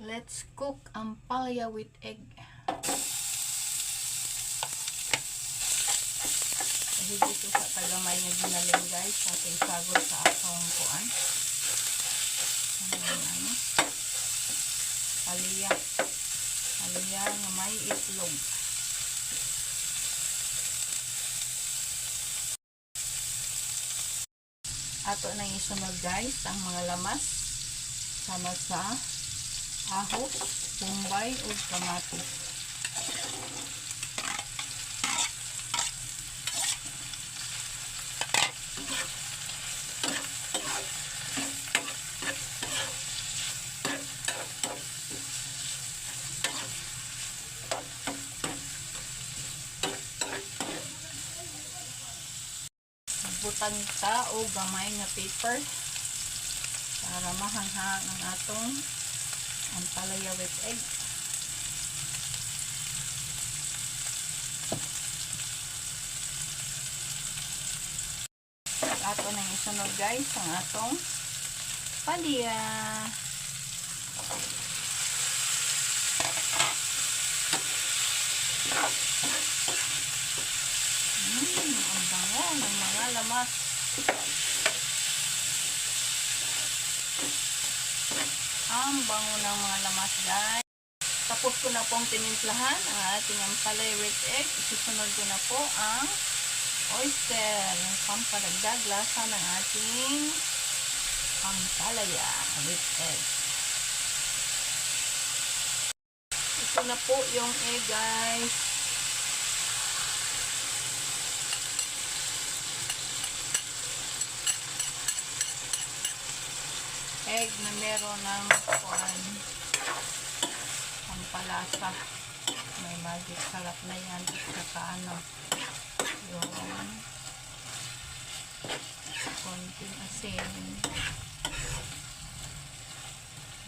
Let's cook ampalaya with egg. Dahil dito sa tagamay nga ginaling guys, sa ating sagol sa akong kuan. Ano? Palaya. Palaya nga may itlog. Ato nang isunod guys ang mga lamas sama sa ahos, bombay o kamatis. Butang ta o gamay na paper para mahanghang ang atong ampalaya with egg. Ato nang isunod guys ang atong palaya. Ang bango ng mga lamas. Ang bango ng mga lamas guys. Tapos ko na pong tinimplahan ang ating ampalaya with egg. Isusunod ko na po ang oyster. Pampadagdag lasa ng ating ampalaya with egg. Ito na po yung egg guys. Egg na meron ng kuan pampalasa. May magic sarap na yan. Saka ano yung konting asin.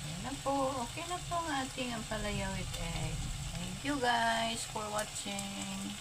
Ayan na po. Okay na po ang ating ampalaya with egg. Thank you guys for watching.